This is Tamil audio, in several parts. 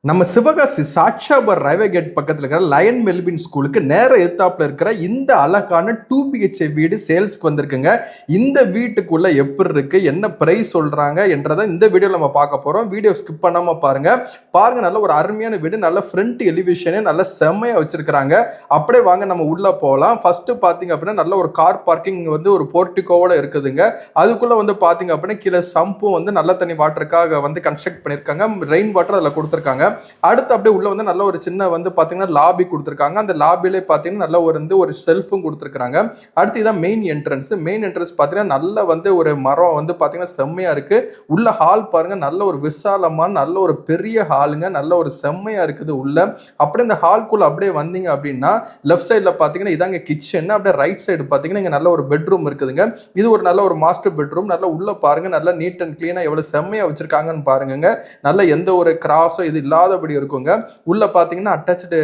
நம்ம சிவகாசி சாட்சாபர் ரயில்வே கேட் பக்கத்தில் இருக்கிற லயன் மெல்பின் ஸ்கூலுக்கு நேர எதிர்த்தாப்புல இருக்கிற இந்த அழகான 2BHK வீடு சேல்ஸ்க்கு வந்திருக்குங்க. இந்த வீட்டுக்குள்ள எப்படி இருக்கு, என்ன பிரைஸ் சொல்றாங்க என்றதை இந்த வீடியோவில் நம்ம பார்க்க போறோம். வீடியோ ஸ்கிப் பண்ணாம பாருங்க. நல்ல ஒரு அருமையான வீடு, நல்ல ஃப்ரண்ட் எலிவேஷனே நல்ல செம்மையா வச்சிருக்காங்க. அப்படியே வாங்க நம்ம உள்ள போகலாம். ஃபர்ஸ்ட் பாத்தீங்க அப்படின்னா நல்ல ஒரு கார் பார்க்கிங் வந்து ஒரு போர்ட்டிகோவோட இருக்குதுங்க. அதுக்குள்ள வந்து பாத்தீங்க அப்படின்னா கீழே சம்பும் வந்து நல்ல தண்ணி வாட்டருக்காக வந்து கன்ஸ்ட்ரக்ட் பண்ணிருக்காங்க. ரெயின் வாட்டர் அதில் கொடுத்துருக்காங்க. அடுத்து அப்படியே உள்ள வந்து நல்ல ஒரு சின்ன வந்து பாத்தீங்கன்னா லாபி கொடுத்துருக்காங்க. அந்த லாபிலே பாத்தீங்கன்னா நல்ல ஒரு செல்ஃபும் கொடுத்துருக்காங்க. அடுத்து இதான் மெயின் என்ட்ரன்ஸ். மெயின் என்ட்ரன்ஸ் பாத்தீங்கன்னா நல்ல வந்து ஒரு மரம் வந்து பாத்தீங்கன்னா செம்மையா இருக்கு. உள்ள ஹால் பாருங்க, நல்ல ஒரு விசாலமான நல்ல ஒரு பெரிய ஹாலுங்க, நல்ல ஒரு செம்மையா இருக்குது உள்ள. அப்படியே இந்த ஹால்குள்ள அப்படியே வந்தீங்க அப்படின்னா லெஃப்ட் சைட்ல பாத்தீங்கன்னா இதாங்க கிச்சன். அப்படியே ரைட் சைடு பாத்தீங்கன்னா இங்க நல்ல ஒரு பெட்ரூம் இருக்குதுங்க. இது ஒரு நல்ல ஒரு மாஸ்டர் பெட்ரூம். நல்லா உள்ள பாருங்க, நல்லா நீட் அண்ட் கிளீனா எவ்வளவு செம்மையா வச்சிருக்காங்கன்னு பாருங்க. நல்ல எந்த ஒரு கிராஸோ இது இல்லாதபடி இருக்குங்க. உள்ள பாத்தீங்கன்னா அட்டாச்டு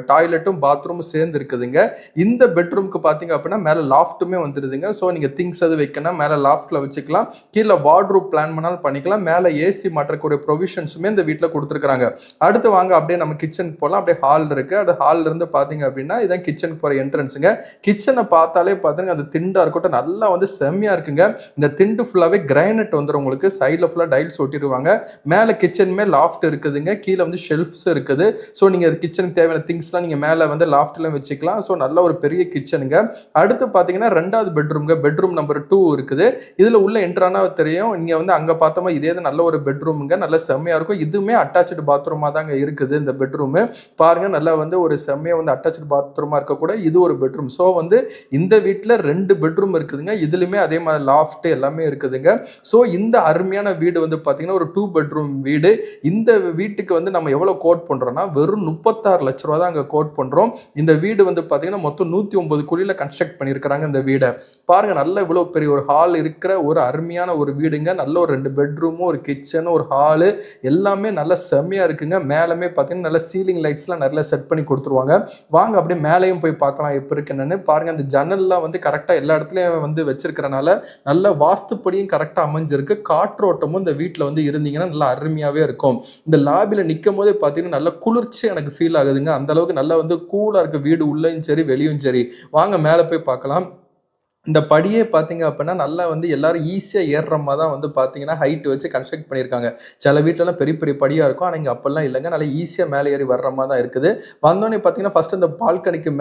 டாய்லெட்டும் பாத்ரூமும் சேர்ந்து இருக்குதுங்க. இந்த பெட்ரூம்க்கு பாத்தீங்க அப்படின்னா மேல லாஃப்ட்டுமே வந்துருதுங்க. ஸோ நீங்க திங்ஸ் எது வைக்கணும் மேல லாஃப்ட்ல வச்சுக்கலாம். கீழே வார்ட்ரூப் பிளான் பண்ணாலும் பண்ணிக்கலாம். மேல ஏசி மாற்றக்கூடிய ப்ரொவிஷன்ஸுமே இந்த வீட்டில் கொடுத்துருக்காங்க. அடுத்து வாங்க அப்படியே நம்ம கிச்சனுக்கு போகலாம். அப்படியே ஹால் இருக்கு. அது ஹால்ல இருந்து பாத்தீங்க அப்படின்னா இதான் கிச்சனுக்கு போற என்ட்ரன்ஸுங்க. கிச்சனை பார்த்தாலே பாத்தீங்க அந்த திண்டா இருக்கட்டும் நல்லா வந்து செம்மையா இருக்குங்க. இந்த திண்டு ஃபுல்லாவே கிரைனட் வந்துடும். உங்களுக்கு சைட்ல ஃபுல்லா டைல்ஸ் ஒட்டிடுவாங்க. மேல கிச்சனுமே லாஃப்ட் இருக்குதுங்க. கீழே வந்து ஷெல்ஃப்ஸ் இருக்குது. ஸோ நீங்க கிச்சனுக்கு தேவையான திங்ஸ்லாம் நீங்க மேல வந்து லாஃப்ட்ல வச்சுக்கலாம். ஸோ நல்ல ஒரு பெரிய கிச்சனுங்க. அடுத்து பாத்தீங்கன்னா ரெண்டாவது பெட்ரூம்ங்க. பெட்ரூம் நம்பர் 2 இருக்குது. இதுல உள்ள என்ட்ரானா தெரியும். நீங்க வந்து அங்க பார்த்தோமா இதே நல்ல ஒரு பெட்ரூம்ங்க. நல்ல செம்மையா இருக்கும். இதுவுமே அட்டாச்சு பாத்ரூமா தாங்க இருக்குது. இந்த பெட்ரூம் பாருங்க, நல்லா வந்து ஒரு செம்மையா வந்து அட்டாச்சு பாத்ரூமா இருக்கக்கூட இது ஒரு பெட்ரூம். ஸோ வந்து இந்த வீட்டில் 2 பெட்ரூம் இருக்குதுங்க. இதுலயுமே அதே மாதிரி லாஃப்ட் எல்லாமே இருக்குதுங்க. ஸோ இந்த அருமையான வீடு வந்து பாத்தீங்கன்னா ஒரு 2 பெட்ரூம் வீடு. இந்த வீட்டுக்கு வந்து நம்ம எவ்வளவு கோட் பண்றோம்னா வெறும் 36 லட்ச ரூபா தான் அங்க கோட் பண்றோம். இந்த வீடு வந்து பாத்தீங்கன்னா மொத்தம் 109 கோடியில கன்ஸ்ட்ரக்ட் பண்ணிருக்காங்க. இந்த வீடை பாருங்க, நல்ல இவ்வளவு பெரிய ஒரு ஹால் இருக்கிற ஒரு அருமையான ஒரு வீடுங்க. நல்ல ஒரு 2 பெட்ரூமும் ஒரு கிச்சன் ஒரு ஹாலு எல்லாமே நல்ல செம்மையா இருக்குங்க. மேலுமே பாத்தீங்கன்னா நல்ல சீலிங் லைட்ஸ்லாம் நிறைய செட் பண்ணி கொடுத்துருவாங்க. வாங்க அப்படியே மேலையும் போய் பார்க்கலாம் எப்படி இருக்குன்னு. பாருங்க, அந்த ஜன்னல்லாம் வந்து கரெக்டா எல்லா இடத்துலயும் வந்து வச்சிருக்கிறனால நல்ல வாஸ்துப்படியும் கரெக்டா அமைஞ்சிருக்கு. காற்றோட்டமும் இந்த வீட்டுல வந்து இருந்தீங்கன்னா நல்லா அருமையாவே இருக்கும். இந்த லாபில நிற்கும் போதே பார்த்தீங்கன்னா நல்ல குளிர்ச்சி எனக்கு ஃபீல் ஆகுதுங்க. அந்த அளவுக்கு நல்லா வந்து கூலா இருக்கு வீடு உள்ளேயும் சரி வெளியும் சரி. வாங்க மேலே போய் பார்க்கலாம். இந்த படியே பார்த்தீங்க அப்படின்னா நல்லா வந்து எல்லாரும் ஈஸியாக ஏறுற மாதிரி தான் வந்து பார்த்தீங்கன்னா ஹைட் வச்சு கன்ஸ்ட்ரக்ட் பண்ணியிருக்காங்க. சில வீட்டிலலாம் பெரிய பெரிய படியாக இருக்கும். ஆனால் இங்கே அப்பெல்லாம் இல்லைங்க. நல்லா ஈஸியாக மேலே ஏறி வர்ற மாதிரி தான் இருக்குது. வந்தோடனே பார்த்தீங்கன்னா ஃபஸ்ட்டு இந்த பால்கனிக்கு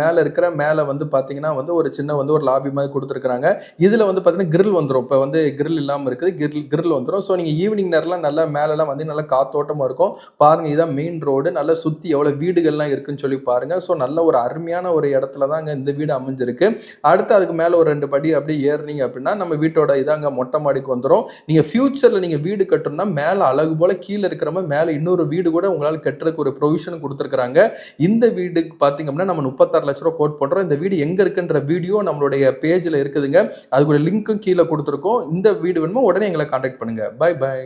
மேலே வந்து பார்த்தீங்கன்னா வந்து ஒரு சின்ன வந்து ஒரு லாபி மாதிரி கொடுத்துருக்காங்க. இதில் வந்து பார்த்தீங்கன்னா கிரில் வந்துடும். இப்போ வந்து கிரில் இல்லாமல் இருக்குது, கிரில் வந்துடும். ஸோ நீங்கள் ஈவினிங் நேரம்லாம் நல்லா மேலெலாம் வந்து நல்லா காத்தோட்டமாக இருக்கும். பாருங்கள், இதான் மெயின் ரோடு. நல்லா சுற்றி எவ்வளோ வீடுகள்லாம் இருக்குன்னு சொல்லி பாருங்கள். ஸோ நல்ல ஒரு அருமையான ஒரு இடத்துல தான் அங்கே இந்த வீடு அமைஞ்சிருக்கு. அடுத்து அதுக்கு மேலே ஒரு 2 படி அப்படி ஏறினீங்க அப்படின்னா நம்ம வீட்டோட இதாங்க மொட்டை மாடிக்கு வந்துடும். நீங்க ஃபியூச்சர்ல நீங்க வீடு கட்டணும்னா மேல அழகு போல கீழே இருக்கிற மாதிரி மேல இன்னொரு வீடு கூட உங்களால் கட்டுறதுக்கு ஒரு ப்ரொவிஷன் கொடுத்துருக்காங்க. இந்த வீடுக்கு பாத்தீங்க அப்படின்னா நம்ம 36 லட்ச ரூபாய் கோட் பண்றோம். இந்த வீடு எங்க இருக்குன்ற வீடியோ நம்மளுடைய பேஜ்ல இருக்குதுங்க. அதுக்கு லிங்க்கும் கீழே கொடுத்துருக்கோம். இந்த வீடு வேணுமோ உடனே எங்களை கான்டாக்ட் பண்ணுங்க. Bye by.